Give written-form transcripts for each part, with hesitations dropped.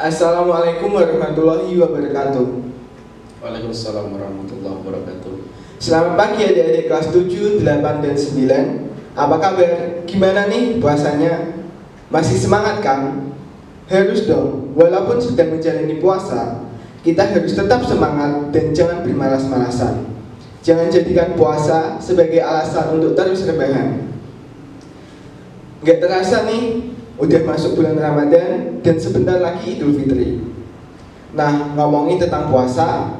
Assalamualaikum warahmatullahi wabarakatuh. Waalaikumsalam warahmatullahi wabarakatuh. Selamat pagi adik-adik kelas 7, 8, dan 9. Apa kabar? Gimana nih puasanya? Masih semangat kan? Harus dong, walaupun sedang menjalani puasa, kita harus tetap semangat dan jangan bermalas-malasan. Jangan jadikan puasa sebagai alasan untuk terus rebahan. Gak terasa nih, udah masuk bulan Ramadan dan sebentar lagi Idul Fitri. Nah, ngomongin tentang puasa,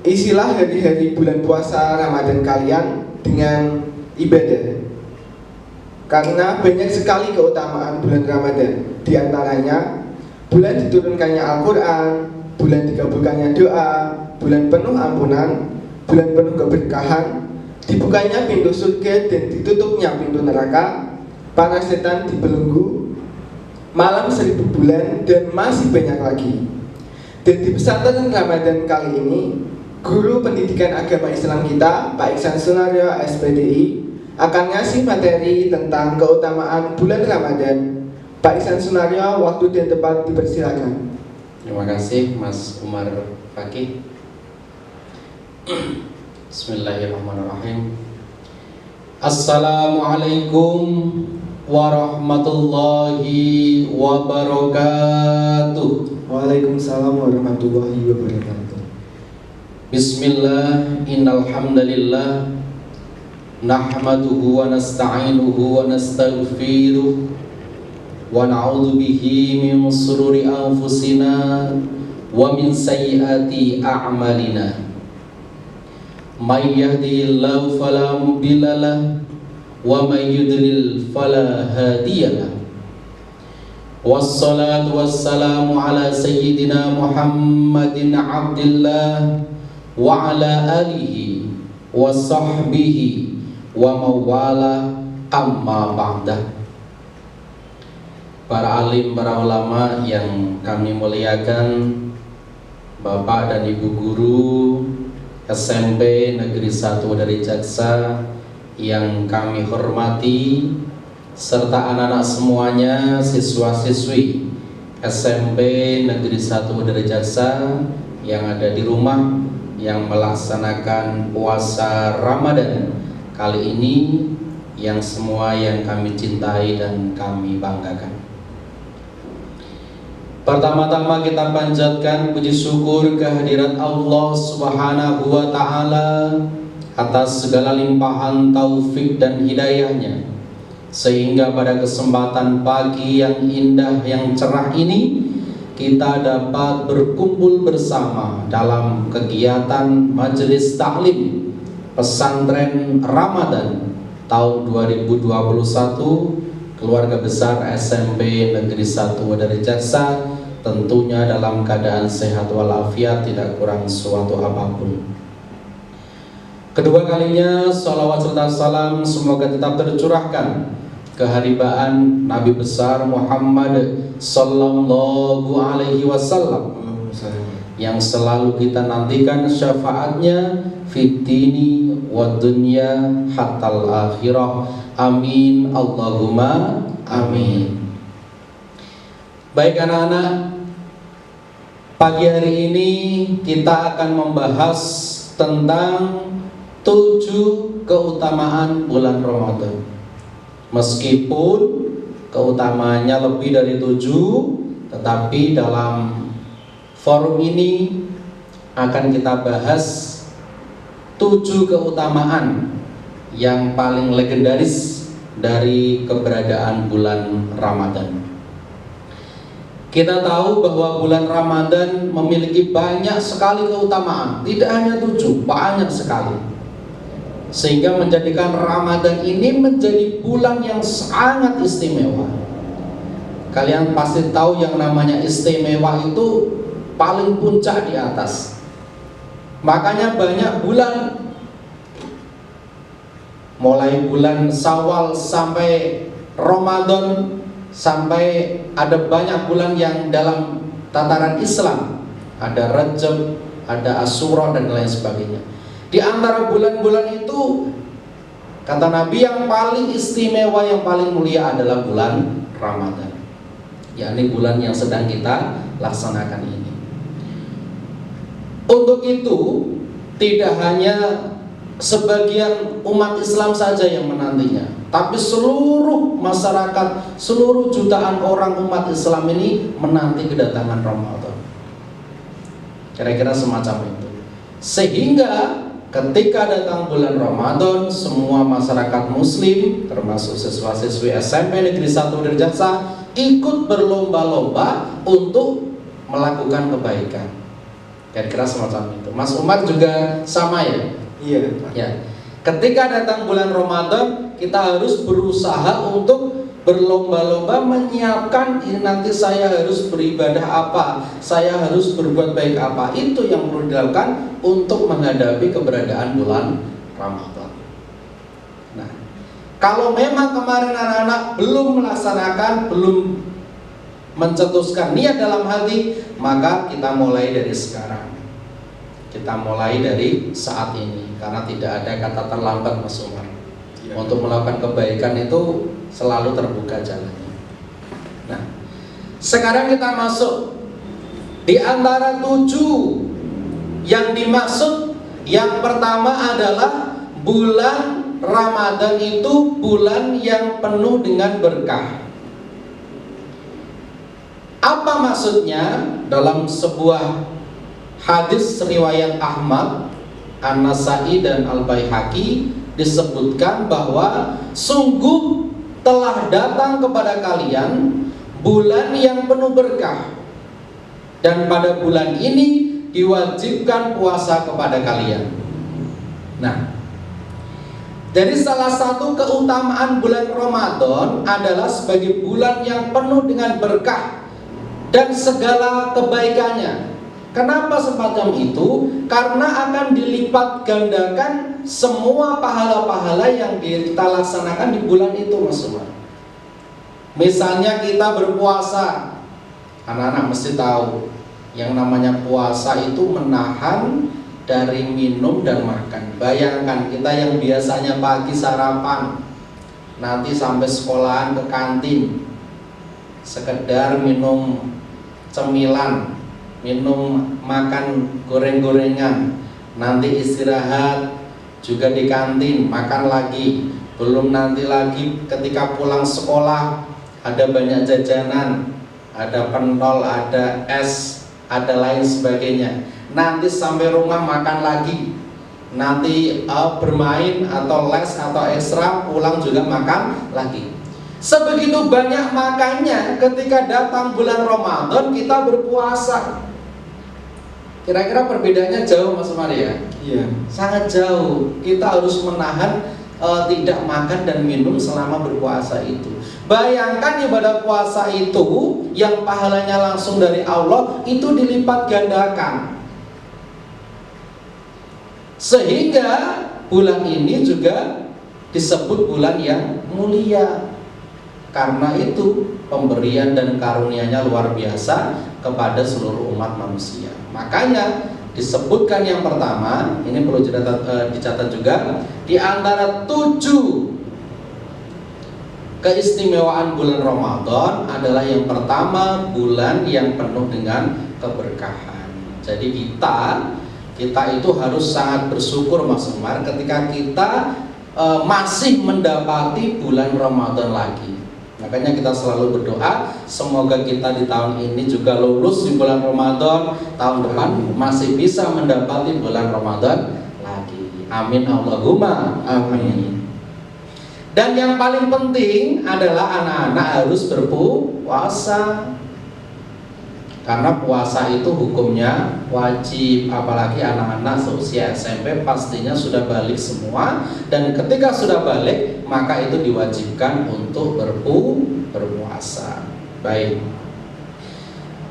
isilah hari-hari bulan puasa Ramadan kalian dengan ibadah. Karena banyak sekali keutamaan bulan Ramadan. Di antaranya, bulan diturunkannya Al-Quran, bulan dikabulkannya doa, bulan penuh ampunan, bulan penuh keberkahan, dibukanya pintu surga dan ditutupnya pintu neraka, para setan dibelenggu, malam 1000 bulan, dan masih banyak lagi. Dan di pesantren Ramadan kali ini, guru pendidikan agama Islam kita, Pak Iksan Sunario SPDI, akan ngasih materi tentang keutamaan bulan Ramadan. Pak Iksan Sunario, waktu dan tempat dipersilakan. Terima kasih Mas Umar Fakih. Bismillahirrahmanirrahim. Assalamualaikum warahmatullahi wabarakatuh. Waalaikumsalam warahmatullahi wabarakatuh. Bismillah, innal hamdalillah nahmaduhu wa nasta'inuhu wa nastaghfiruh wa na'udzu bihi min shururi anfusina wa min sayyiati a'malina. May yahdihillahu fala mudilla lahu wa may yudlil fala hadiya lahu. Wassalatu wassalamu ala sayyidina Muhammadin abdillah wa ala alihi wa sahbihi wa mawala, amma ba'dah. Para alim, para ulama yang kami muliakan, Bapak dan Ibu guru SMP Negeri 1 dari Jaksa yang kami hormati, serta anak-anak semuanya, siswa-siswi SMP Negeri 1 dari Jaksa yang ada di rumah yang melaksanakan puasa Ramadan kali ini, yang semua yang kami cintai dan kami banggakan. Pertama-tama kita panjatkan puji syukur kehadirat Allah Subhanahu wa Ta'ala atas segala limpahan taufik dan hidayahnya, sehingga pada kesempatan pagi yang indah, yang cerah ini, kita dapat berkumpul bersama dalam kegiatan majelis taklim pesantren Ramadan tahun 2021 keluarga besar SMP Negeri 1 dari Jaksa, tentunya dalam keadaan sehat walafiat, tidak kurang suatu apapun. Kedua kalinya salawat serta salam semoga tetap tercurahkan keharibaan Nabi besar Muhammad sallallahu alaihi wasallam yang selalu kita nantikan syafaatnya fid dini wad dunya hatal akhirah. Amin Allahumma amin. Baik anak-anak, pagi hari ini kita akan membahas tentang 7 keutamaan bulan Ramadan. Meskipun keutamaannya lebih dari 7, tetapi dalam forum ini akan kita bahas 7 keutamaan yang paling legendaris dari keberadaan bulan Ramadan. Kita tahu bahwa bulan Ramadan memiliki banyak sekali keutamaan, tidak hanya 7, banyak sekali, sehingga menjadikan Ramadan ini menjadi bulan yang sangat istimewa. Kalian pasti tahu yang namanya istimewa itu paling puncak di atas. Makanya banyak bulan, mulai bulan Syawal sampai Ramadan, sampai ada banyak bulan yang dalam tataran Islam, ada Rajab, ada Asyura dan lain sebagainya. Di antara bulan-bulan itu, kata Nabi, yang paling istimewa, yang paling mulia adalah bulan Ramadan. yakni bulan yang sedang kita laksanakan ini. Untuk itu tidak hanya sebagian umat Islam saja yang menantinya, tapi seluruh masyarakat, seluruh jutaan orang umat Islam ini menanti kedatangan Ramadan. Kira-kira semacam itu. Sehingga ketika datang bulan Ramadan, semua masyarakat muslim termasuk siswa-siswi SMP Negeri 1 Dirjaksa ikut berlomba-lomba untuk melakukan kebaikan. Kira-kira semacam itu. Mas Umar juga sama ya? Iya. Ya. Ketika datang bulan Ramadan, kita harus berusaha untuk berlomba-lomba menyiapkan ini nanti saya harus beribadah apa, saya harus berbuat baik apa. Itu yang perlu dilakukan untuk menghadapi keberadaan bulan Ramadan. Nah, kalau memang kemarin anak-anak belum melaksanakan, belum mencetuskan niat dalam hati, maka kita mulai dari sekarang. Kita mulai dari saat ini, karena tidak ada kata terlambat, Mas Umar. Ya. Untuk melakukan kebaikan itu selalu terbuka jalannya. Nah, sekarang kita masuk di antara 7 yang dimaksud. Yang pertama adalah bulan Ramadan itu bulan yang penuh dengan berkah. Apa maksudnya? Dalam sebuah hadis riwayat Ahmad, An-Nasai dan Al-Baihaqi disebutkan bahwa sungguh telah datang kepada kalian bulan yang penuh berkah, dan pada bulan ini diwajibkan puasa kepada kalian. Nah, jadi salah satu keutamaan bulan Ramadan adalah sebagai bulan yang penuh dengan berkah dan segala kebaikannya. Kenapa semacam itu? Karena akan dilipat gandakan semua pahala-pahala yang kita laksanakan di bulan itu, Mas Umar. Misalnya kita berpuasa, anak-anak mesti tahu yang namanya puasa itu menahan dari minum dan makan. Bayangkan kita yang biasanya pagi sarapan, nanti sampai sekolahan ke kantin, sekedar minum cemilan, minum makan goreng-gorengan, nanti istirahat juga di kantin, makan lagi, belum nanti lagi ketika pulang sekolah ada banyak jajanan, ada pentol, ada es, ada lain sebagainya. Nanti sampai rumah makan lagi, nanti bermain atau les atau ekstra, pulang juga makan lagi. Sebegitu banyak makannya ketika datang bulan Ramadan kita berpuasa. Kira-kira perbedaannya jauh, Mas Umar ya? Iya. Sangat jauh. Kita harus menahan tidak makan dan minum selama berpuasa itu. Bayangkan ibadah puasa itu yang pahalanya langsung dari Allah itu dilipat gandakan. Sehingga bulan ini juga disebut bulan yang mulia. Karena itu pemberian dan karunia-Nya luar biasa kepada seluruh umat manusia. Makanya disebutkan yang pertama, ini perlu dicatat juga, di antara 7 keistimewaan bulan Ramadan adalah yang pertama bulan yang penuh dengan keberkahan. Jadi kita itu harus sangat bersyukur, Mas Umar, ketika kita masih mendapati bulan Ramadan lagi. Makanya kita selalu berdoa semoga kita di tahun ini juga lulus di bulan Ramadan, tahun depan masih bisa mendapati bulan Ramadan lagi. Amin Allahumma amin. Dan yang paling penting adalah anak-anak harus berpuasa. Karena puasa itu hukumnya wajib, apalagi anak-anak seusia SMP pastinya sudah balik semua, dan ketika sudah balik maka itu diwajibkan untuk berpuasa. Baik.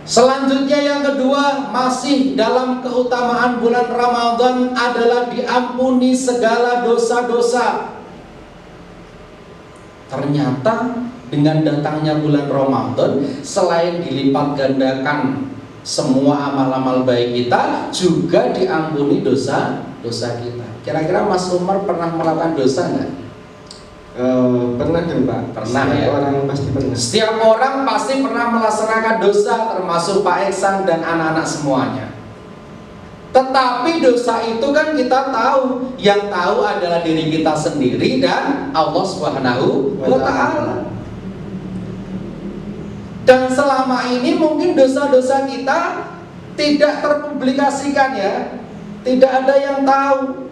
Selanjutnya yang kedua, masih dalam keutamaan bulan Ramadan adalah diampuni segala dosa-dosa. Ternyata dengan datangnya bulan Ramadan, selain dilipat gandakan semua amal-amal baik kita, juga diampuni dosa-dosa kita. Kira-kira Mas Umar pernah melakukan dosa nggak? Pernah dong Pak. Pernah. Setiap Ya, orang pasti pernah. setiap orang pasti pernah melaksanakan dosa, termasuk Pak Eksan dan anak-anak semuanya. Tetapi dosa itu kan kita tahu, yang tahu adalah diri kita sendiri dan Allah Subhanahu wa Ta'ala. Dan selama ini mungkin dosa-dosa kita tidak terpublikasikan ya, tidak ada yang tahu.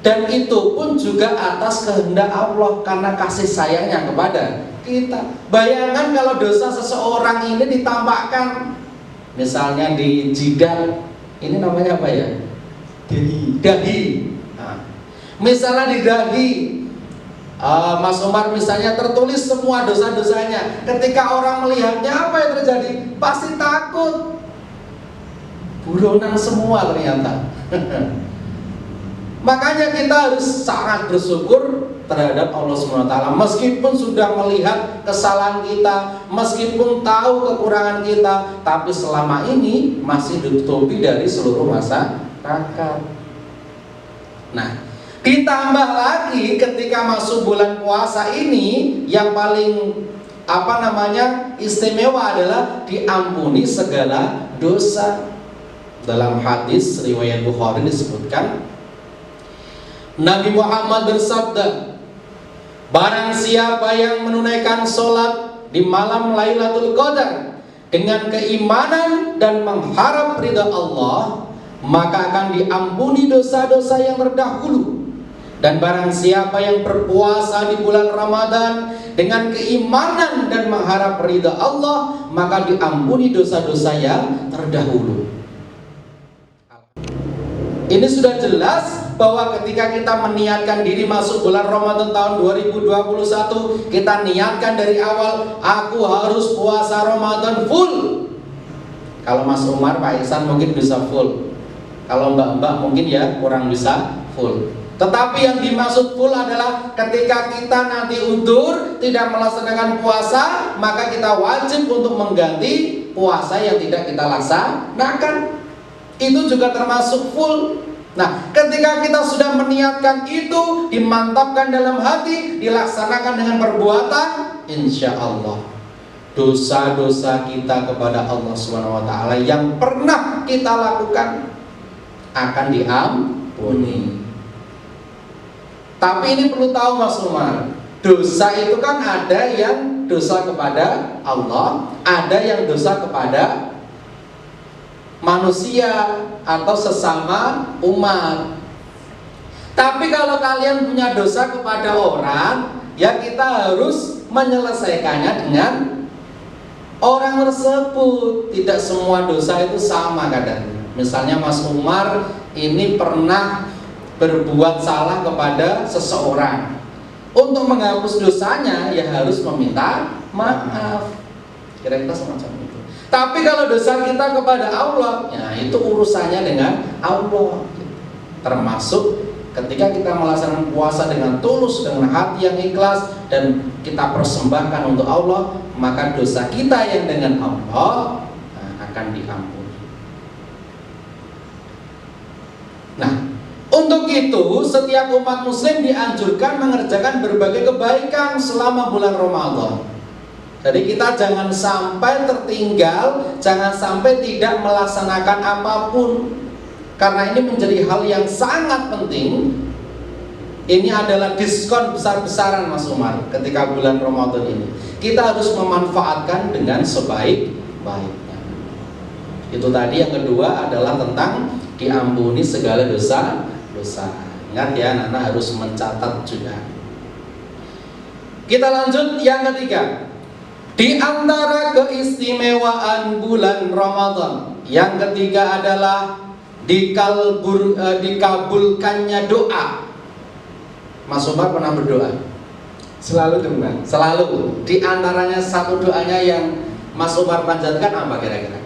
Dan itu pun juga atas kehendak Allah karena kasih sayangnya kepada kita. Bayangkan kalau dosa seseorang ini ditampakkan, misalnya di jidat, ini namanya apa ya? Dahi. Nah, misalnya di dahi, Mas Umar misalnya tertulis semua dosa-dosanya. Ketika orang melihatnya, apa yang terjadi? Pasti takut. Buronan semua ternyata. Makanya kita harus sangat bersyukur terhadap Allah SWT. Meskipun sudah melihat kesalahan kita, meskipun tahu kekurangan kita, tapi selama ini masih ditutupi dari seluruh masyarakat. Nah, ditambah lagi ketika masuk bulan puasa ini, yang paling istimewa adalah diampuni segala dosa. Dalam hadis riwayat Bukhari disebutkan, Nabi Muhammad bersabda, barang siapa yang menunaikan sholat di malam Lailatul Qadar dengan keimanan dan mengharap ridha Allah, maka akan diampuni dosa-dosa yang terdahulu. Dan barang siapa yang berpuasa di bulan Ramadan dengan keimanan dan mengharap ridha Allah, maka diampuni dosa-dosa yang terdahulu. Ini sudah jelas bahwa ketika kita meniatkan diri masuk bulan Ramadan tahun 2021, kita niatkan dari awal, aku harus puasa Ramadan full. Kalau Mas Umar, Pak Ihsan mungkin bisa full. Kalau mbak-mbak mungkin ya kurang bisa full. Tetapi yang dimaksud full adalah ketika kita nanti udzur tidak melaksanakan puasa, maka kita wajib untuk mengganti puasa yang tidak kita laksanakan. Itu juga termasuk full. Nah, ketika kita sudah meniatkan itu, dimantapkan dalam hati, dilaksanakan dengan perbuatan, insya Allah dosa-dosa kita kepada Allah SWT yang pernah kita lakukan akan diampuni. Tapi ini perlu tahu Mas Umar, dosa itu kan ada yang dosa kepada Allah, ada yang dosa kepada manusia atau sesama umat. Tapi kalau kalian punya dosa kepada orang, ya kita harus menyelesaikannya dengan orang tersebut. Tidak semua dosa itu sama kadang. Misalnya Mas Umar ini pernah berbuat salah kepada seseorang. Untuk menghapus dosanya ya harus meminta maaf. Kira-kira semacam itu. Tapi kalau dosa kita kepada Allah, ya itu urusannya dengan Allah. Termasuk ketika kita melaksanakan puasa dengan tulus, dengan hati yang ikhlas, dan kita persembahkan untuk Allah, maka dosa kita yang dengan Allah akan diampuni. Nah, untuk itu setiap umat muslim dianjurkan mengerjakan berbagai kebaikan selama bulan Ramadan. Jadi kita jangan sampai tertinggal, jangan sampai tidak melaksanakan apapun. Karena ini menjadi hal yang sangat penting. Ini adalah diskon besar-besaran Mas Umar ketika bulan Ramadan ini. Kita harus memanfaatkan dengan sebaik-baiknya. Itu tadi. Yang kedua adalah tentang diampuni segala dosa-dosa. Ingat ya, anak-anak harus mencatat juga. Kita lanjut yang ketiga. Di antara keistimewaan bulan Ramadan yang ketiga adalah dikabulkannya doa. Mas Umar pernah berdoa? Selalu dong Bang. Selalu. Di antaranya satu doanya yang Mas Umar panjatkan apa kira-kira?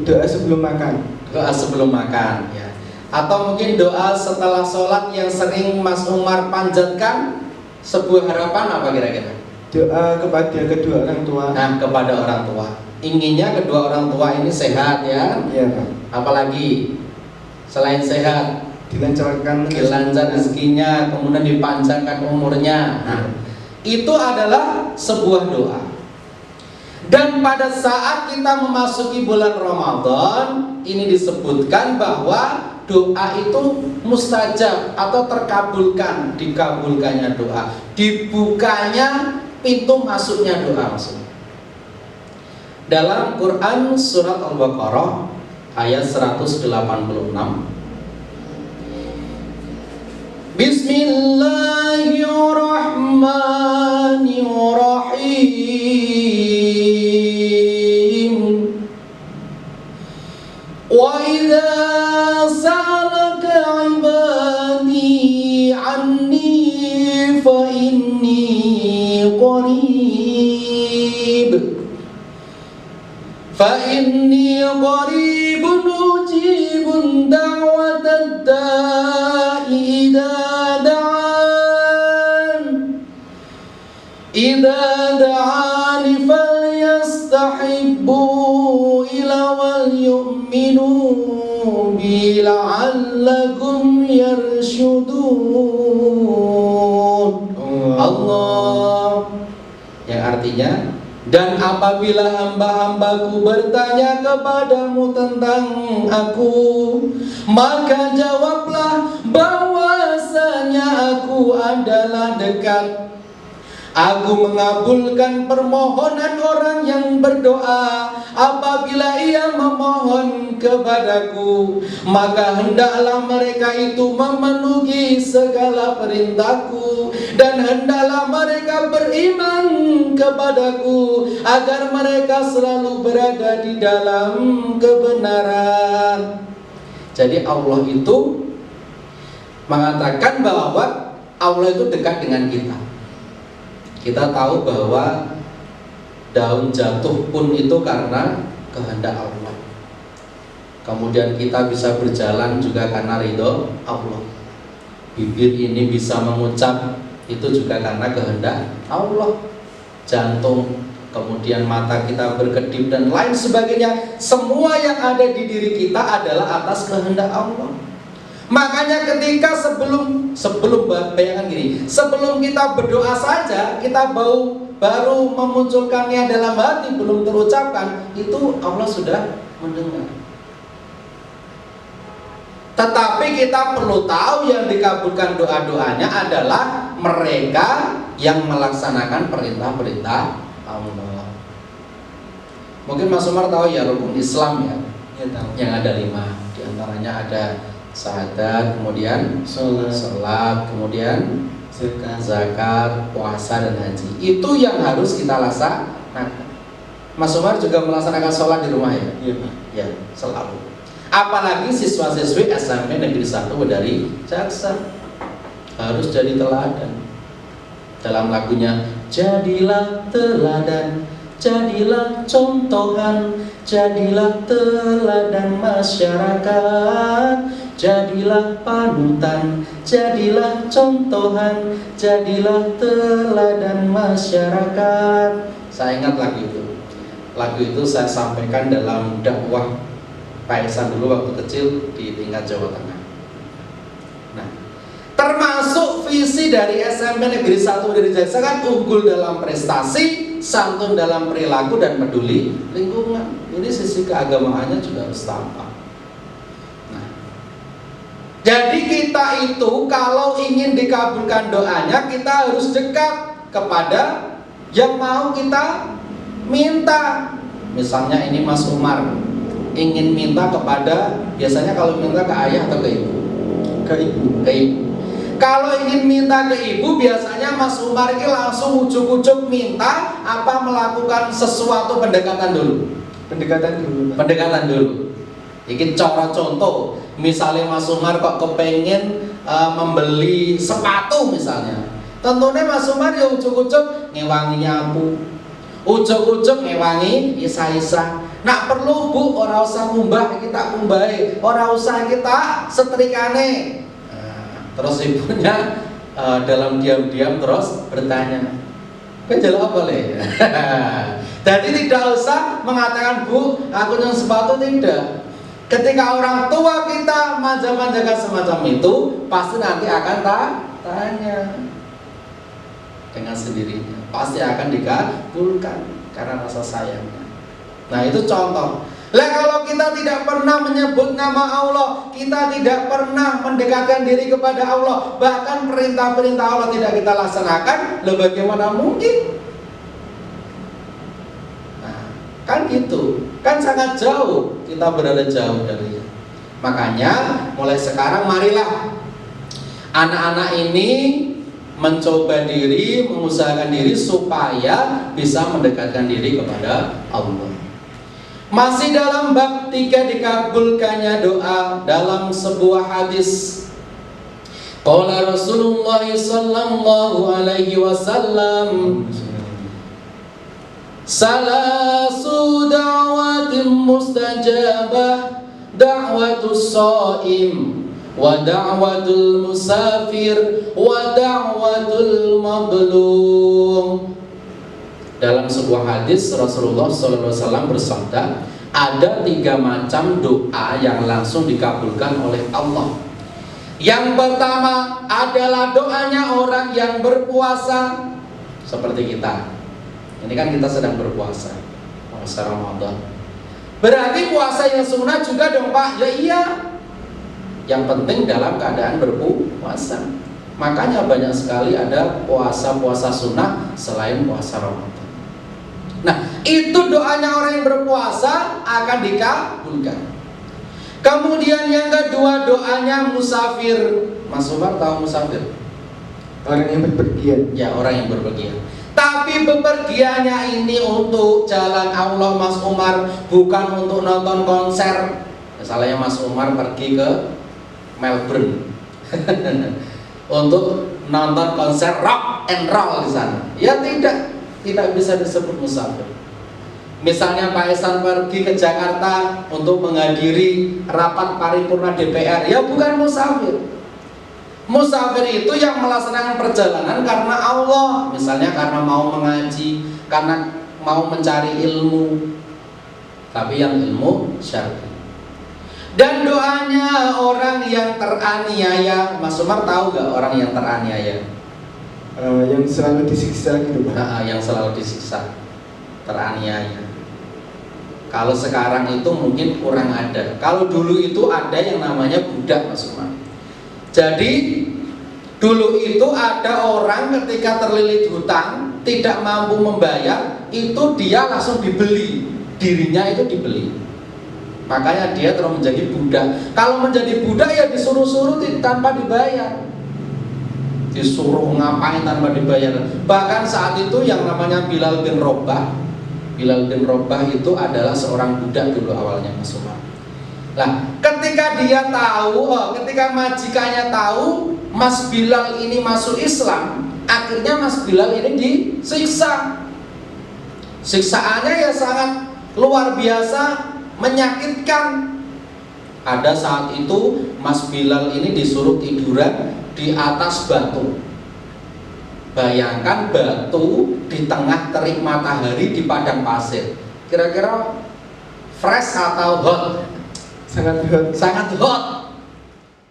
Doa sebelum makan. Doa sebelum makan ya. Atau mungkin doa setelah sholat yang sering Mas Umar panjatkan, sebuah harapan apa kira-kira? Doa kepada kedua orang tua. Nah, kepada orang tua. Inginnya kedua orang tua ini sehat ya. Iya Pak. Apalagi selain sehat, Dilancarkan dilancar rezekinya, kemudian dipanjangkan umurnya. Nah, itu adalah sebuah doa. Dan pada saat kita memasuki bulan Ramadan, ini disebutkan bahwa doa itu mustajab atau dikabulkannya doa, dibukanya pintu masuknya doa maksudnya. Dalam Quran surat Al-Baqarah ayat 186, Bismillahirrahmanirrahim. Wa idza sa'alaka 'ibadi 'anni fa inni qaribun ujibun da'watad da'i idza da'ani falyastahibbu ila wal yu'minu bi la'allakum yarshudun. Allah, yang artinya, dan apabila hamba-hambaku bertanya kepadamu tentang aku, maka jawablah bahwasanya aku adalah dekat. Aku mengabulkan permohonan orang yang berdoa apabila ia memohon kepadaku, maka hendaklah mereka itu memenuhi segala perintahku, dan hendaklah mereka beriman kepadaku agar mereka selalu berada di dalam kebenaran. Jadi Allah itu mengatakan bahwa Allah itu dekat dengan kita. Kita tahu bahwa daun jatuh pun itu karena kehendak Allah. Kemudian kita bisa berjalan juga karena ridho Allah. Bibir ini bisa mengucap itu juga karena kehendak Allah. Jantung, kemudian mata kita berkedip dan lain sebagainya, semua yang ada di diri kita adalah atas kehendak Allah. Makanya ketika sebelum bayangkan gini, sebelum kita berdoa saja, kita baru memunculkannya dalam hati, belum terucapkan, itu Allah sudah mendengar. Tetapi kita perlu tahu yang dikabulkan doa-doanya adalah mereka yang melaksanakan perintah-perintah Allah. Mungkin Mas Umar tahu ya rukun Islam ya, yang ada 5. Di antaranya ada syahadat, kemudian sholat, kemudian zakat, puasa, dan haji. Itu yang harus kita laksanakan. Mas Umar juga melaksanakan sholat di rumah ya? Iya Pak. Ya, selalu. Apalagi siswa-siswi SMP Negeri 1 dari Jaksa harus jadi teladan. Dalam lagunya, jadilah teladan, jadilah contohan, jadilah teladan masyarakat, jadilah panutan, jadilah contohan, jadilah teladan masyarakat. Saya ingat lagu itu. Lagu itu saya sampaikan dalam dakwah Pak Ihsan dulu waktu kecil di tingkat Jawa Tengah. Nah, termasuk visi dari SMP Negeri 1 dari Jaksa kan unggul dalam prestasi, santun dalam perilaku, dan peduli lingkungan. Ini sisi keagamaannya juga harus tampak. Nah, jadi kita itu kalau ingin dikabulkan doanya, kita harus dekat kepada yang mau kita minta. Misalnya ini Mas Umar ingin minta kepada, biasanya kalau minta ke ayah atau ke ibu? Ke ibu. Kalau ingin minta ke ibu, biasanya Mas Umar ini langsung ujuk-ujuk minta apa, melakukan sesuatu pendekatan dulu. Pendekatan dulu. Ini contoh. Misalnya Mas Umar kok kepengen membeli sepatu misalnya. Tentunya Mas Umar ya ujuk-ujuk ngewangi nyapu, ujuk-ujuk ngewangi isa-isa. Nak perlu Bu, ora usah ngumbah, kita kumbahi, ora usah kita setrikane. Terus ibunya dalam diam-diam terus bertanya, "Penjel apa le?" Jadi tidak usah mengatakan, "Bu, aku yang sepatu," tidak. Ketika orang tua kita manja-manjakan semacam itu, pasti nanti akan tanya. dengan sendirinya pasti akan dikabulkan karena rasa sayangnya. Nah itu contoh. Lah kalau kita tidak pernah menyebut nama Allah, kita tidak pernah mendekatkan diri kepada Allah, bahkan perintah-perintah Allah tidak kita laksanakan, lah bagaimana mungkin? Nah, kan gitu, kan sangat jauh, kita berada jauh darinya. Makanya mulai sekarang marilah anak-anak ini mencoba diri, mengusahakan diri supaya bisa mendekatkan diri kepada Allah. Masih dalam bab 3 dikabulkannya doa dalam sebuah hadis. Qala Rasulullah sallallahu alaihi wasallam, salasu da'watin mustajabah, da'watus shaim wa da'watul musafir wa da'watul madlum. Dalam sebuah hadis Rasulullah SAW bersabda, ada 3 macam doa yang langsung dikabulkan oleh Allah. Yang pertama adalah doanya orang yang berpuasa seperti kita. Ini kan kita sedang berpuasa, puasa Ramadan. Berarti puasa yang sunnah juga dong Pak? Ya iya. Yang penting dalam keadaan berpuasa. Makanya banyak sekali ada puasa-puasa sunnah selain puasa Ramadan. Nah, itu doanya orang yang berpuasa akan dikabulkan. Kemudian yang kedua doanya musafir. Mas Umar tahu musafir? Orang yang berpergian. Ya, orang yang berpergian. Tapi bepergiannya ini untuk jalan Allah Mas Umar, bukan untuk nonton konser. Misalnya Mas Umar pergi ke Melbourne untuk nonton konser rock and roll di sana. Ya tidak bisa disebut musafir. Misalnya Pak Esan pergi ke Jakarta untuk menghadiri rapat paripurna DPR, ya bukan musafir. Musafir itu yang melaksanakan perjalanan karena Allah, misalnya karena mau mengaji, karena mau mencari ilmu, tapi yang ilmu syar'i. Dan doanya orang yang teraniaya, Mas Umar tahu gak orang yang teraniaya? Yang selalu disiksa gitu Pak. Nah, yang selalu disiksa, teraniaya. Kalau sekarang itu mungkin kurang ada. Kalau dulu itu ada yang namanya budak Mas Umar. Jadi dulu itu ada orang ketika terlilit hutang, tidak mampu membayar, itu dia langsung dibeli, dirinya itu dibeli. Makanya dia terus menjadi budak. Kalau menjadi budak ya disuruh-suruh tanpa dibayar, disuruh ngapain tanpa dibayar. Bahkan saat itu yang namanya Bilal bin Rabah itu adalah seorang budak dulu awalnya Mas Umar. Nah, ketika dia tahu, ketika majikannya tahu Mas Bilal ini masuk Islam, akhirnya Mas Bilal ini disiksa. Siksaannya ya sangat luar biasa, menyakitkan. Ada saat itu Mas Bilal ini disuruh tiduran di atas batu. Bayangkan batu di tengah terik matahari di padang pasir. Kira-kira fresh atau hot? Sangat hot. Sangat hot.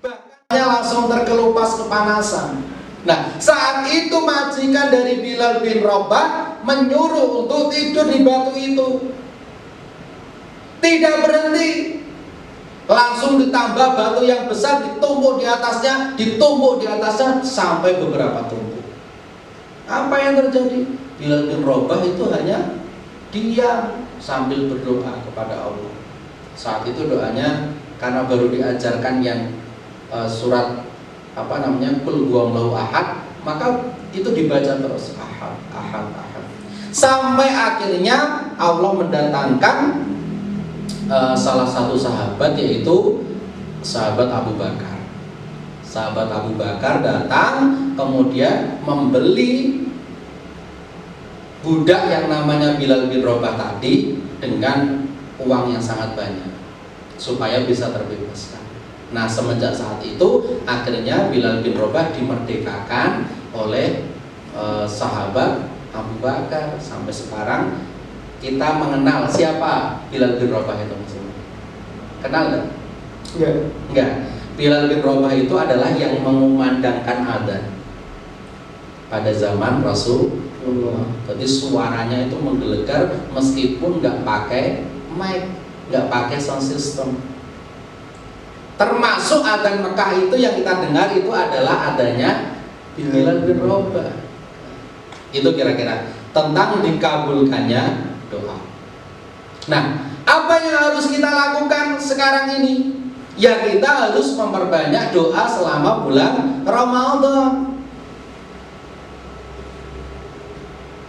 Bahkan langsung terkelupas kepanasan. Nah, saat itu majikan dari Bilal bin Rabah menyuruh untuk tidur di batu itu. Tidak berhenti, langsung ditambah batu yang besar, ditumpuk di atasnya sampai beberapa tumpuk. Apa yang terjadi? Bilal bin Rabah itu hanya diam sambil berdoa kepada Allah. Saat itu doanya karena baru diajarkan yang surat Qul huwallahu ahad, maka itu dibaca terus ahad. Sampai akhirnya Allah mendatangkan salah satu sahabat, yaitu sahabat Abu Bakar. Sahabat Abu Bakar datang kemudian membeli budak yang namanya Bilal bin Rabah tadi dengan uang yang sangat banyak supaya bisa terbebaskan. Nah, semenjak saat itu akhirnya Bilal bin Rabah dimerdekakan oleh sahabat Abu Bakar. Sampai sekarang kita mengenal siapa Bilal bin Rabah itu, Mas. Kenal nggak? Enggak. Bilal bin Rabah itu adalah yang mengumandangkan adzan. pada zaman Rasulullah. Jadi suaranya itu menggelegar meskipun nggak pakai mic, nggak pakai sound system. Termasuk adzan Mekah itu yang kita dengar itu adalah adanya Bilal bin Rabah. Itu kira-kira tentang dikabulkannya doa. Nah, apa yang harus kita lakukan sekarang ini? Ya kita harus memperbanyak doa selama bulan Ramadan.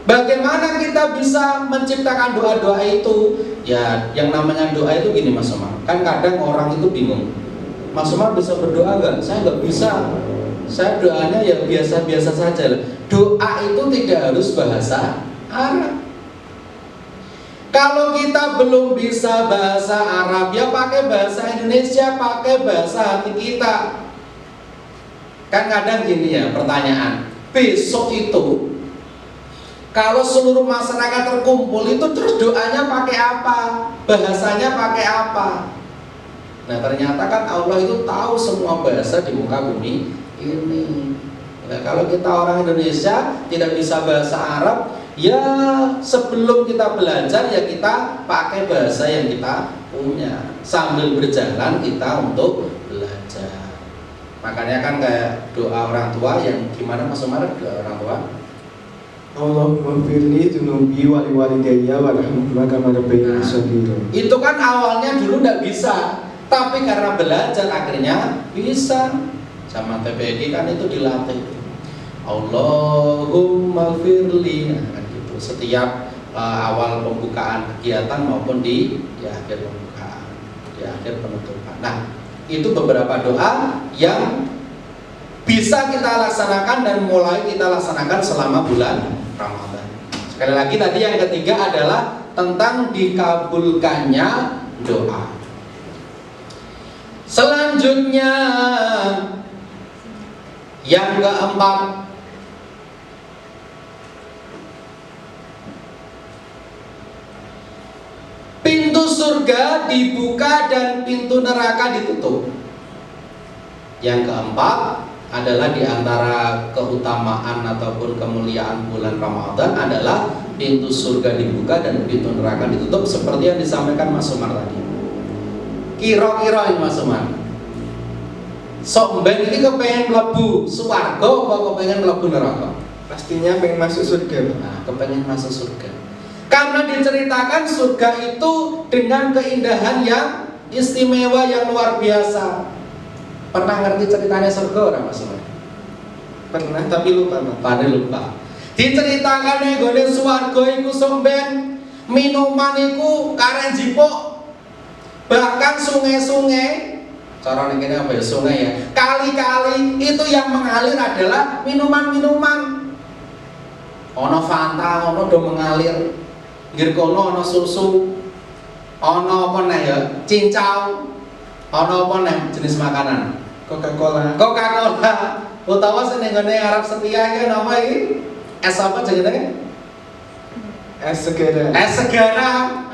Bagaimana kita bisa menciptakan doa-doa itu? Ya, yang namanya doa itu gini Mas Umar. Kan kadang orang itu bingung. Mas Umar bisa berdoa nggak? Saya nggak bisa. Saya doanya ya biasa-biasa saja. Doa itu tidak harus bahasa Arab. Kalau kita belum bisa bahasa Arab, ya pakai bahasa Indonesia, pakai bahasa hati kita. Kan kadang gini ya pertanyaan. Besok itu kalau seluruh masyarakat terkumpul itu terus doanya pakai apa? Bahasanya pakai apa? Nah ternyata kan Allah itu tahu semua bahasa di muka bumi ini. Nah, kalau kita orang Indonesia tidak bisa bahasa Arab, ya sebelum kita belajar ya kita pakai bahasa yang kita punya. Sambil berjalan kita untuk belajar. Makanya kan kayak doa orang tua yang gimana Mas Umar doa orang tua? Allahumma firli dunubi wali walidayya warhamhuma kama rabbayani shaghira. Itu kan awalnya dulu tidak bisa, tapi karena belajar akhirnya bisa. Sama TPD kan itu dilatih. Allahumma firli, nah, kan gitu. Setiap awal pembukaan kegiatan maupun di akhir pembukaan, di akhir penutupan. Nah, itu beberapa doa yang bisa kita laksanakan dan mulai kita laksanakan selama bulan Ramadan. Sekali lagi tadi yang ketiga adalah tentang dikabulkannya doa. Selanjutnya yang keempat, pintu surga dibuka dan pintu neraka ditutup. Yang keempat adalah di antara keutamaan ataupun kemuliaan bulan Ramadan adalah pintu surga dibuka dan pintu neraka ditutup seperti yang disampaikan Mas Umar tadi. Kira-kira ini Mas Umar, sok ben ini kepengen mlebu swarga apa kepengen mlebu neraka? Pastinya pengen masuk surga. Nah, kepengen masuk surga. Karena diceritakan surga itu dengan keindahan yang istimewa yang luar biasa. Pernah ngerti ceritanya surga orang Mas Umar? Pernah tapi lupa Mas. Pada lupa. Diceritakan nih gone swarga iku somben minuman iku karen jipuk. Bahkan sungai-sungai, cara ini apa ya, sungai ya, kali-kali itu yang mengalir adalah minuman-minuman. Ono Fanta, ono do mengalir. Ngirkono ono susu, ono apa nih ya, cincau, ono apa nih jenis makanan. Coca-Cola. Utawa senengane Arab Setia iki nama iki? Es apa jenenge? Es segera. Es segara.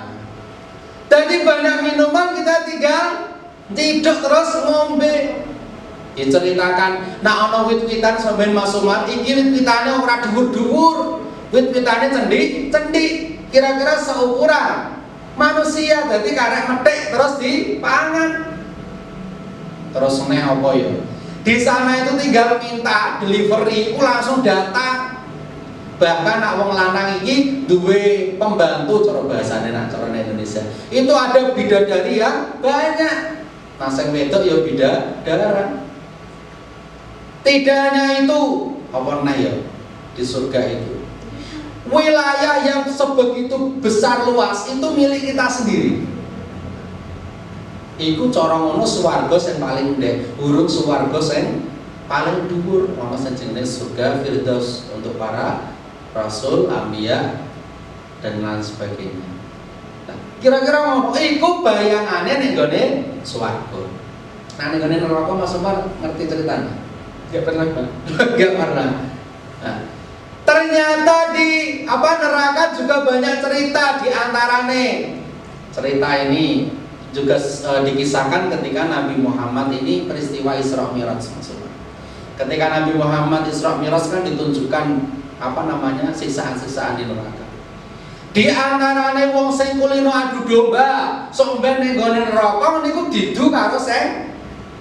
Jadi banyak minuman kita tinggal ciduk terus ngombe. Diceritakan, nah ana wit-witan sampeyan Mas Umar, iki wit-witane ora dhuwur-dhuwur. Wit-witane cendik-cendik, kira-kira seukuran manusia, dadi karek metik terus dipangan. Terus neh apa ya? Di sana itu tinggal minta delivery, langsung datang. Bahkan nak wong lanang iki duwe pembantu cara bahasane nak cara Indonesia. Itu ada bidadari yang banyak. Nah sing wedok ya bidadara. Tidak hanya itu, apa nah ya di surga itu. Wilayah yang sebegitu besar luas itu milik kita sendiri. Iku cara ngono swarga sing paling ndek, urung swarga sing paling dhuwur, ana sing jenenge surga Firdaus untuk para rasul, anbiya dan lain sebagainya. Nah, kira-kira ngono iku bayangane nek gone swarga. Nah, nek gone neraka Mas Umar ngerti ceritanya? Gak pernah Pak. Gak pernah. Nah, ternyata di neraka juga banyak cerita di antarane. Cerita ini juga dikisahkan ketika Nabi Muhammad ini peristiwa Isra Mi'raj Mas Umar. Ketika Nabi Muhammad Isra Mi'raj kan ditunjukkan siksaan-siksaan di neraka. Di antarane wong sing kulino adu domba, somben ning gone neraka niku didu karo sing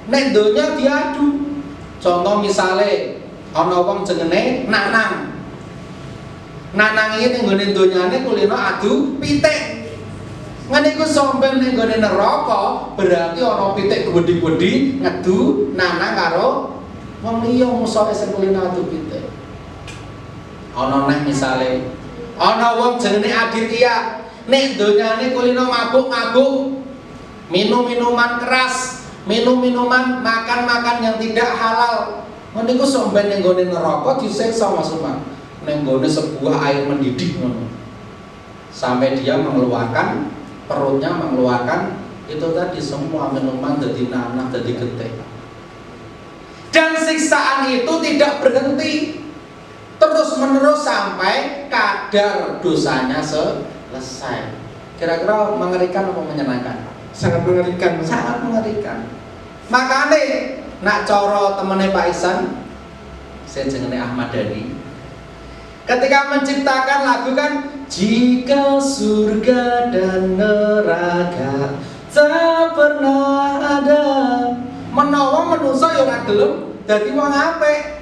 nek donya diadu. Contoh misale ana wong jenenge Nanang. Nanang iki ning gone donyane kulino adu pitik. Ngene iku somben ning gone neraka, berarti ana pitik gedhi-gedhi ngedu Nanang karo wong liya musuhe sing kulino adu pitik. Ana neh misale ana wong jenenge Aditya, nek donyane kulino mabuk-mabuk, minum-minuman keras, minum-minuman, makan-makan yang tidak halal. Niku somben ning gone neraka disiksa Mas Umar. Ning gone sebuah air mendidih ngono. Sampai dia mengeluarkan perutnya mengeluarkan itu tadi semua minuman jadi nanah, jadi getih. Dan siksaan itu tidak berhenti. Terus menerus sampai kadar dosanya selesai. Kira-kira mengerikan atau menyenangkan? Sangat mengerikan. Sangat mengerikan. Makanya nak coro temennya Pak Ihsan, saya jenenge Ahmad Dhani, ketika menciptakan lagu kan, jika surga dan neraka tak pernah ada, menawa menungso ya ora gelem dadi wong apik.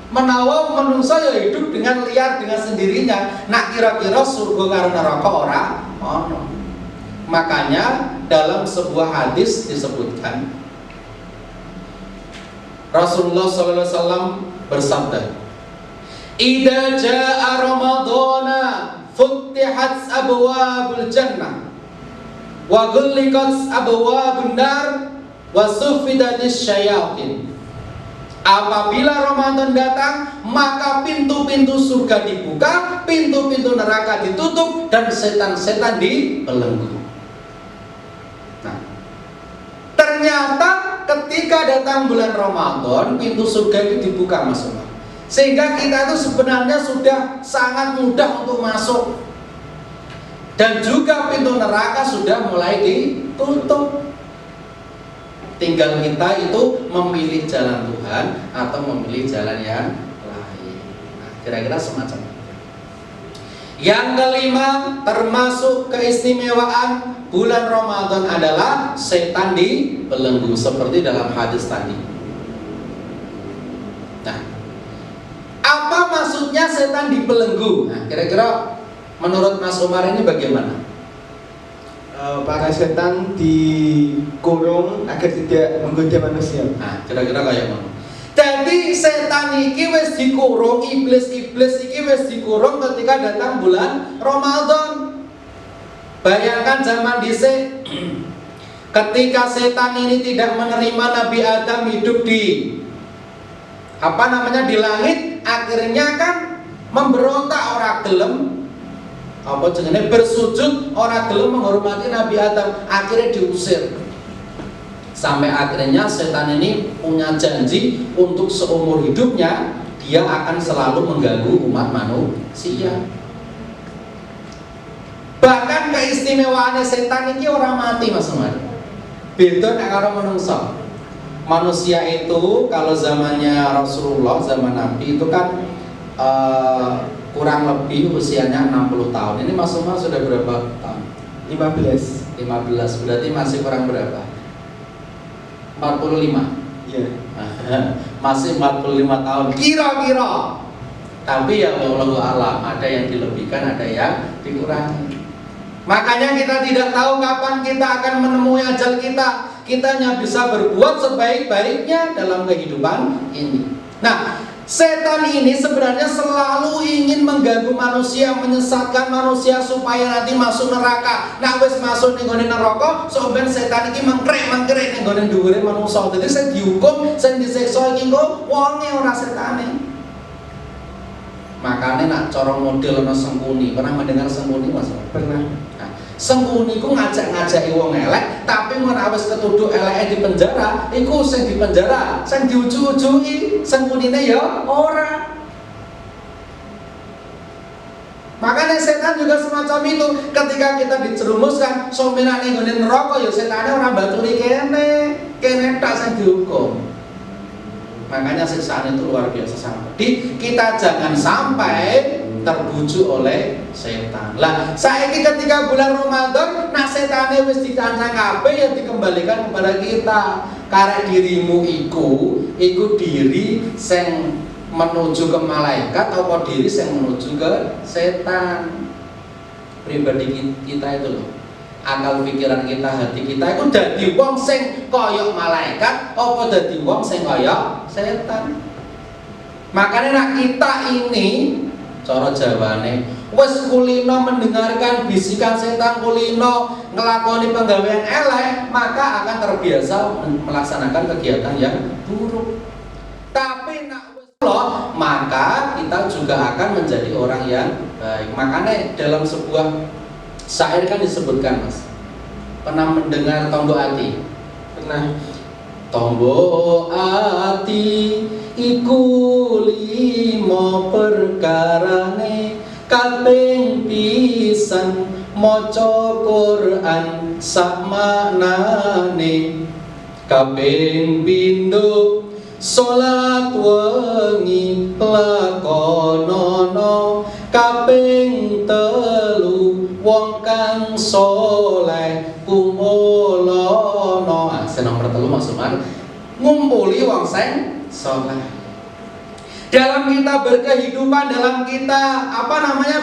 Menawa manusia ya hidup dengan liar dengan sendirinya. Nak kira-kira surga karo neraka ora ono. Makanya dalam sebuah hadis disebutkan Rasulullah SAW bersabda, "Idza jaa Ramadhana futtihat abwabul jannah wa ghulliqat abwabun nar wa suffidatis syayatin." Apabila Ramadan datang, maka pintu-pintu surga dibuka, pintu-pintu neraka ditutup, dan setan-setan dibelenggu. Nah, ternyata ketika datang bulan Ramadan, pintu surga itu dibuka, Mas Umar. Sehingga kita itu sebenarnya sudah sangat mudah untuk masuk. Dan juga pintu neraka sudah mulai ditutup. Tinggal kita itu memilih jalan Tuhan atau memilih jalan yang lain. Nah, kira-kira semacam itu. Yang kelima, termasuk keistimewaan bulan Ramadan adalah setan dibelenggu seperti dalam hadis tadi. Nah, apa maksudnya setan dibelenggu? Nah, kira-kira menurut Mas Umar ini bagaimana? Para setan dikurung agar tidak menggoda manusia. Nah, kira-kira kayak mana? Jadi setan iki wis dikurung, iblis-iblis iki wis dikurung ketika datang bulan Ramadan. Bayangkan zaman dhisik ketika setan ini tidak menerima Nabi Adam hidup di di langit, akhirnya kan memberontak orang gelem bersujud, orang gelem menghormati Nabi Adam, akhirnya diusir. Sampai akhirnya setan ini punya janji untuk seumur hidupnya dia akan selalu mengganggu umat manusia. Bahkan keistimewaannya setan ini orang mati, Mas Umar. Beda nek karo manungsa. Manusia itu kalau zamannya Rasulullah, zaman Nabi itu kan kurang lebih usianya 60 tahun. Ini Mas Umar sudah berapa tahun? 15. Berarti masih kurang berapa? 45. Iya. Masih 45 tahun kira-kira. Tapi ya wallahu a'lam, ada yang dilebihkan, ada yang dikurangi. Makanya kita tidak tahu kapan kita akan menemui ajal kita. Kita hanya bisa berbuat sebaik-baiknya dalam kehidupan ini. Nah, setan ini sebenarnya selalu ingin mengganggu manusia, menyesatkan manusia supaya nanti masuk neraka. Nah, wis masuk ning gone neraka, sok ben setan iki mengkrek ning gone dhuwure manusia. Dadi sing dihukum, sing disiksa iki kok wonge ora setane. Makanya nak corong model ana Sengkuni, pernah mendengar Sengkuni Mas? Pernah. Nah, Sengkuni ku ngajak-ngajaki wong elek, tapi mun awis ketuduh eleke di penjara, iku sing di penjara, sing diuju-ujuki, Sengkunine ya ora. Makanya setan juga semacam itu. Ketika kita dicerumuskan, sombena ning gone neraka ya setane ora baturi kene tak sing dihukum. Makanya siksaan itu luar biasa sangat pedih. Kita jangan sampai terbujuk oleh setan. Lah, saiki ketika bulan Ramadan, nak setane wis dicancang kabeh ya dikembalikan kepada kita. Karek dirimu iku diri sing menuju ke malaikat apa diri sing menuju ke setan. Pribadi kita itu loh, akal pikiran kita, hati kita itu dadi wong sing kaya malaikat apa dadi wong sing kaya setan. Makanya nak kita ini cara Jawane wis kulino mendengarkan bisikan setan, kulino ngelakoni penggawean elek, maka akan terbiasa melaksanakan kegiatan yang buruk. Tapi nak wis Allah, maka kita juga akan menjadi orang yang baik. Makanya dalam sebuah syair kan disebutkan, Mas, pernah mendengar Tombo Ati? Pernah. Tombo ati iku limo perkarane, kaping pisan maca Quran sak maknane, kaping pindho salat wengi lakonono, kaping telu wong kang saleh kumulana. Nomor telu maksudnya ngumpuli wong sing saleh. Dalam kita berkehidupan, dalam kita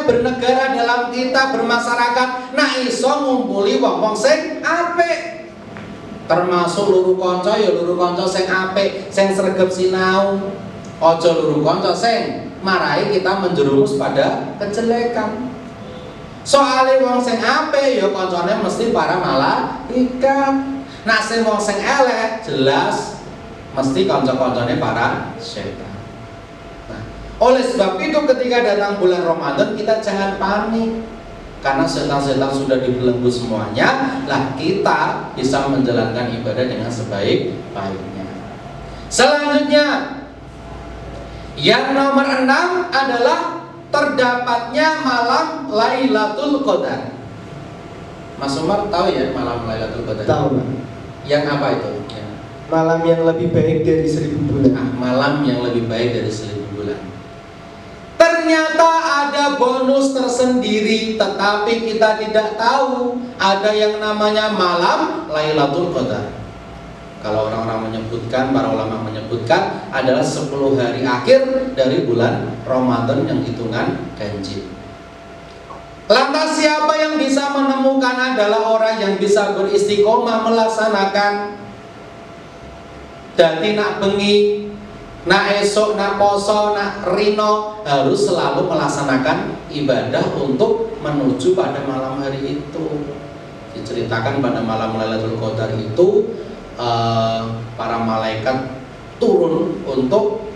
bernegara, dalam kita bermasyarakat, nak iso ngumpuli wong sing apik. Termasuk luru kanca ya luru kanca sing apik, sing sregep sinau. Aja luru kanca sing marai kita menjerumus pada kejelekan. Soale wong sing apik ya kancane mesti para malaikat. Nah sing wong sing elek jelas mesti kanca-kancane para setan. Nah, oleh sebab itu ketika datang bulan Ramadan kita jangan panik. Karena setan-setan sudah dibelenggu semuanya, lah kita bisa menjalankan ibadah dengan sebaik-baiknya. Selanjutnya, yang nomor 6 adalah terdapatnya malam Lailatul Qadar. Mas Umar tahu ya malam Lailatul Qadar? Tahu, Pak. Yang apa itu? Ya. Malam yang lebih baik dari 1000 bulan. Nah, malam yang lebih baik dari 1000 bulan. Ternyata ada bonus tersendiri, tetapi kita tidak tahu ada yang namanya malam Lailatul Qadar. Kalau orang-orang menyebutkan, para ulama menyebutkan adalah 10 hari akhir dari bulan Ramadan yang hitungan ganjil. Lantas siapa yang bisa menemukan adalah orang yang bisa beristiqomah melaksanakan. Dadi nak bengi, nak esok, nak poso, nak rino harus selalu melaksanakan ibadah untuk menuju pada malam hari itu. Diceritakan pada malam Lailatul Qadar itu para malaikat turun untuk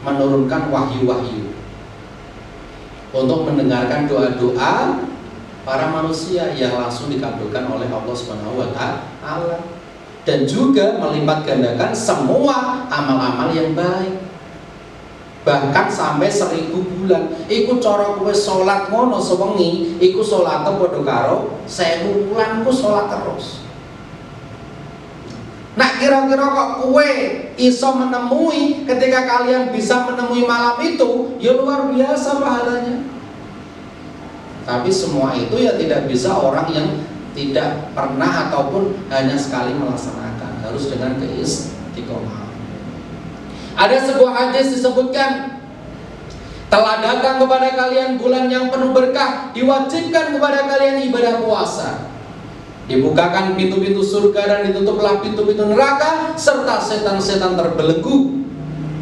menurunkan wahyu-wahyu, untuk mendengarkan doa-doa para manusia yang langsung dikabulkan oleh Allah Subhanahu wa Ta'ala, dan juga melipat gandakan semua amal-amal yang baik. Bahkan sampai 1000 bulan. Iku cara kowe salat ngono sewengi, iku salate padha karo 1000 bulan ku salat terus. Nah kira-kira kok kowe iso menemui, ketika kalian bisa menemui malam itu, ya luar biasa pahalanya. Tapi semua itu ya tidak bisa orang yang tidak pernah ataupun hanya sekali melaksanakan, harus dengan keistiqomahan. Ada sebuah hadis disebutkan, telah datang kepada kalian bulan yang penuh berkah, diwajibkan kepada kalian ibadah puasa. Dibukakan pintu-pintu surga dan ditutuplah pintu-pintu neraka, serta setan-setan terbelenggu.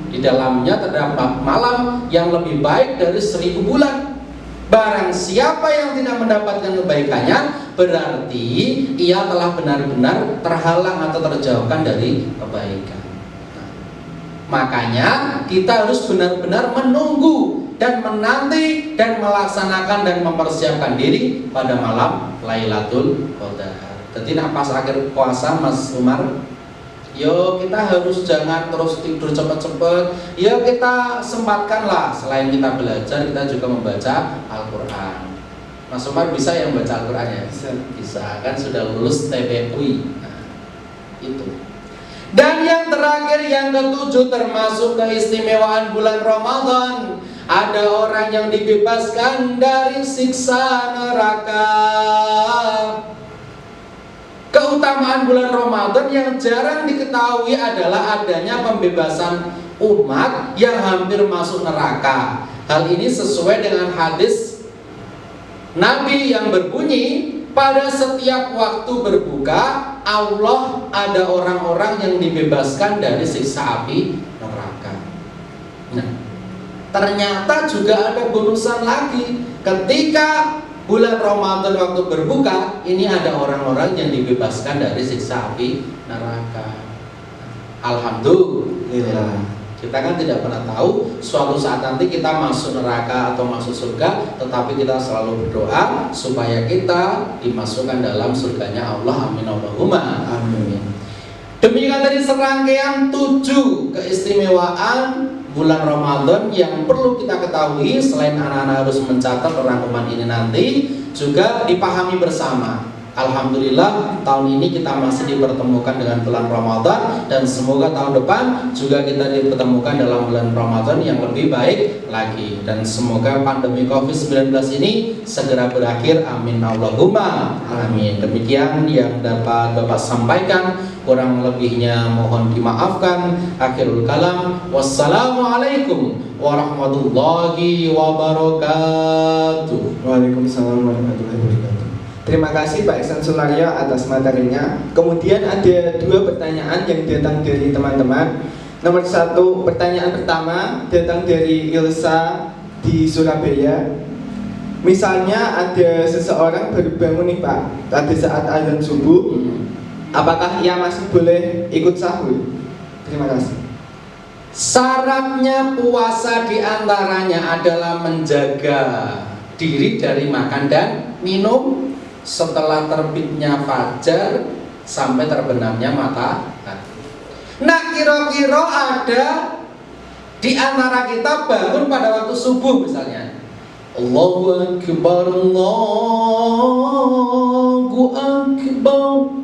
Di dalamnya terdapat malam yang lebih baik dari 1000 bulan. Barang siapa yang tidak mendapatkan kebaikannya, berarti ia telah benar-benar terhalang atau terjauhkan dari kebaikan. Makanya kita harus benar-benar menunggu dan menanti dan melaksanakan dan mempersiapkan diri pada malam Lailatul Qadar. Jadi pas akhir puasa Mas Umar, yo kita harus jangan terus tidur cepat-cepat. Yo kita sempatkanlah, selain kita belajar, kita juga membaca Al-Quran. Mas Umar bisa yang baca Al-Quran ya? Bisa kan sudah lulus TPUI. Nah, itu. Dan yang terakhir, yang ketujuh, termasuk keistimewaan bulan Ramadan, ada orang yang dibebaskan dari siksa neraka. Keutamaan bulan Ramadan yang jarang diketahui adalah adanya pembebasan umat yang hampir masuk neraka. Hal ini sesuai dengan hadis Nabi yang berbunyi, pada setiap waktu berbuka, Allah ada orang-orang yang dibebaskan dari siksa api neraka. Nah, ternyata juga ada bonusan lagi. Ketika bulan Ramadan waktu berbuka, ini ada orang-orang yang dibebaskan dari siksa api neraka. Alhamdulillah. Kita kan tidak pernah tahu suatu saat nanti kita masuk neraka atau masuk surga, tetapi kita selalu berdoa supaya kita dimasukkan dalam surganya Allah. Amin Allahumma amin. Demikian tadi serangkaian 7 keistimewaan bulan Ramadan yang perlu kita ketahui. Selain anak-anak harus mencatat rangkuman ini nanti, juga dipahami bersama. Alhamdulillah tahun ini kita masih dipertemukan dengan bulan Ramadan, dan semoga tahun depan juga kita dipertemukan dalam bulan Ramadan yang lebih baik lagi, dan semoga pandemi COVID-19 ini segera berakhir. Amin Allahumma amin. Demikian yang dapat Bapak sampaikan, kurang lebihnya mohon dimaafkan. Akhirul kalam, wassalamualaikum warahmatullahi wabarakatuh. Waalaikumsalam warahmatullahi wabarakatuh. Terima kasih Pak Ihsan Sunario atas materinya. Kemudian ada 2 pertanyaan yang datang dari teman-teman. Nomor 1, pertanyaan pertama datang dari Ilsa di Surabaya. Misalnya ada seseorang baru bangun nih Pak, pada saat azan subuh, apakah ia masih boleh ikut sahur? Terima kasih. Syaratnya puasa diantaranya adalah menjaga diri dari makan dan minum setelah terbitnya fajar sampai terbenamnya matahari. Nah, kira-kira ada di antara kita bangun pada waktu subuh misalnya, Allahu Akbar, Allahu Akbar.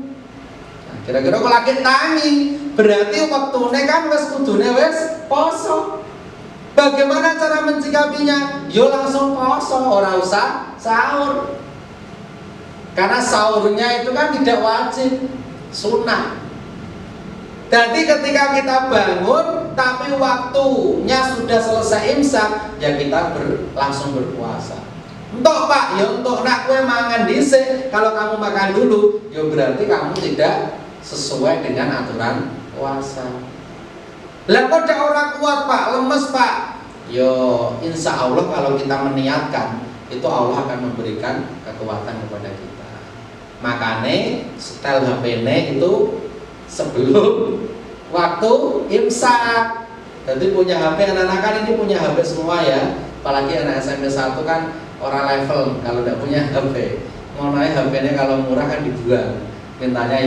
Nah, kira-kira kalau lagi tangi, berarti waktunya kan wes kudune wes poso. Bagaimana cara mencikapinya? Yo langsung poso, ora usah sahur. Karena sahurnya itu kan tidak wajib, sunnah. Jadi ketika kita bangun tapi waktunya sudah selesai imsak, ya kita langsung berpuasa. Untuk Pak, ya untuk nak kue mangan dhisik. Kalau kamu makan dulu, ya berarti kamu tidak sesuai dengan aturan puasa. Lah kok ada orang kuat Pak, lemes Pak? Yo insya Allah kalau kita meniatkan, itu Allah akan memberikan kekuatan kepada kita. Makanya setel HP-nya itu sebelum waktu imsak. Jadi punya HP, anak-anak kan ini punya HP semua ya. Apalagi anak SMP 1 kan orang level, kalau tidak punya HP. Mau naik HP-nya kalau murah kan dibuang. Mintanya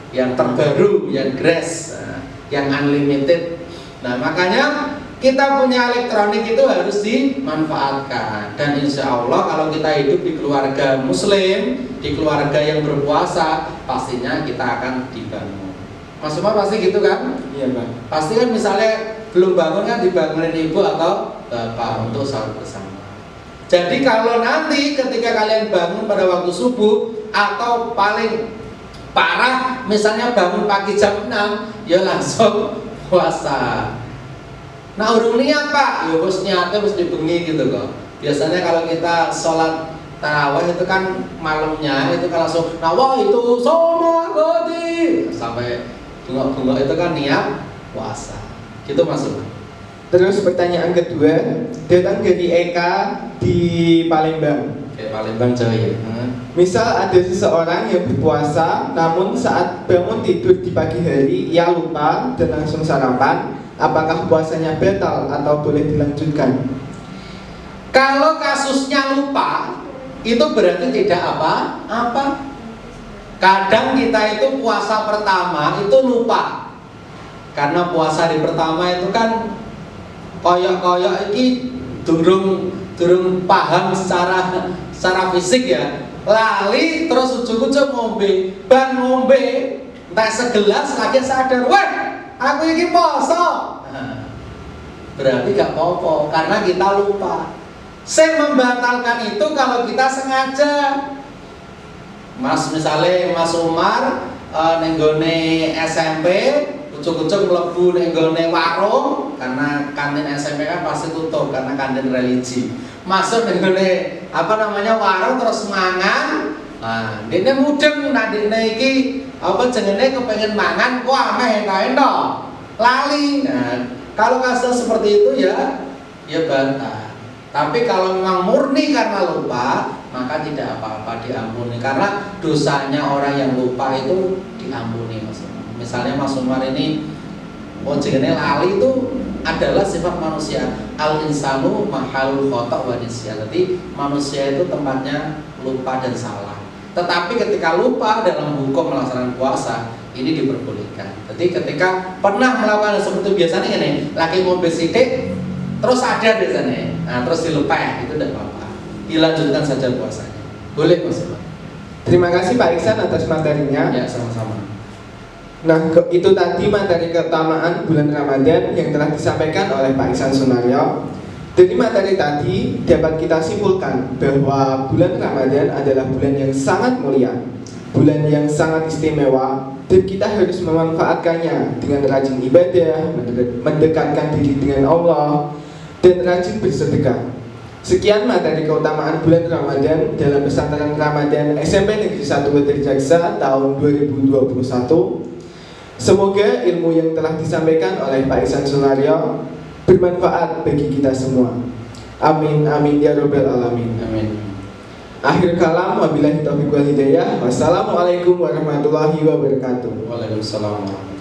yang terbaru, yang gratis, yang unlimited. Nah makanya kita punya elektronik itu harus dimanfaatkan. Dan insya Allah kalau kita hidup di keluarga muslim, di keluarga yang berpuasa, pastinya kita akan dibangun. Mas Umar pasti gitu kan? Iya Pak. Pasti kan misalnya belum bangun kan dibangunin ibu atau bapak untuk sahur bersama. Jadi kalau nanti ketika kalian bangun pada waktu subuh, atau paling parah misalnya bangun pagi jam 6, ya langsung puasa. Nah urung niat Pak, ya wis niatnya wis dibengi gitu kok. Biasanya kalau kita sholat tarawih itu kan malamnya itu kan langsung wah itu sono godi sampai bengok-bengok itu kan niat puasa. Gitu masuk. Terus pertanyaan kedua datang dari Eka di Palembang. Oke, Palembang Jawa ya. Misal ada seseorang yang berpuasa, namun saat bangun tidur di pagi hari ia lupa dan langsung sarapan, apakah puasanya batal atau boleh dilanjutkan? Kalau kasusnya lupa, itu berarti tidak apa-apa. Kadang kita itu puasa pertama itu lupa. Karena puasa di pertama itu kan koyok-koyok ini durung paham secara fisik ya. Lali terus ujug-ujug ngombe, ban ngombe entah segelas lagi sadar, weh aku ini poso. Nah, berarti gak apa-apa karena kita lupa. Saya membatalkan itu kalau kita sengaja. Misalnya Mas Umar nenggone SMP, ucuk-ucuk mlebu nenggone warung karena kantin SMP kan pasti tutup karena kantin religi. Masuk nenggone warung terus mangan. Nah, dene mudeng dene iki jenenge kepengen mangan, wah meh ento. Lali. Nah, kalau kasus seperti itu ya batal. Tapi kalau memang murni karena lupa, maka tidak apa-apa, diampuni. Karena dosanya orang yang lupa itu diampuni, Mas Umar. Misalnya Mas Umar ini jenenge lali itu adalah sifat manusia. Al insanu mahalul khata' wa nisyan. Jadi manusia itu tempatnya lupa dan salah. Tetapi ketika lupa dalam hukum melaksanakan puasa, ini diperbolehkan. Jadi ketika pernah melakukan seperti itu, biasanya ini laki ngombe sithik terus sadar biasanya, nah terus dilupain, itu tidak apa-apa, dilanjutkan saja puasanya, boleh Mas Umar. Terima kasih Pak Iksan atas materinya. Ya, sama-sama. Nah, itu tadi materi keutamaan bulan Ramadan yang telah disampaikan oleh Pak Iksan Sunaryo. Dari materi tadi dapat kita simpulkan bahwa bulan Ramadan adalah bulan yang sangat mulia, bulan yang sangat istimewa, dan kita harus memanfaatkannya dengan rajin ibadah, mendekatkan diri dengan Allah, dan rajin bersedekah. Sekian materi keutamaan bulan Ramadan dalam pesantren Ramadan SMP Negeri 1 Weterjaksa tahun 2021. Semoga ilmu yang telah disampaikan oleh Pak Iksan Sunaryo bermanfaat bagi kita semua. Amin amin ya rabbal alamin. Amin. Akhir kalam, wabillahi taufiq wal hidayah. Wassalamualaikum warahmatullahi wabarakatuh. Waalaikumsalam.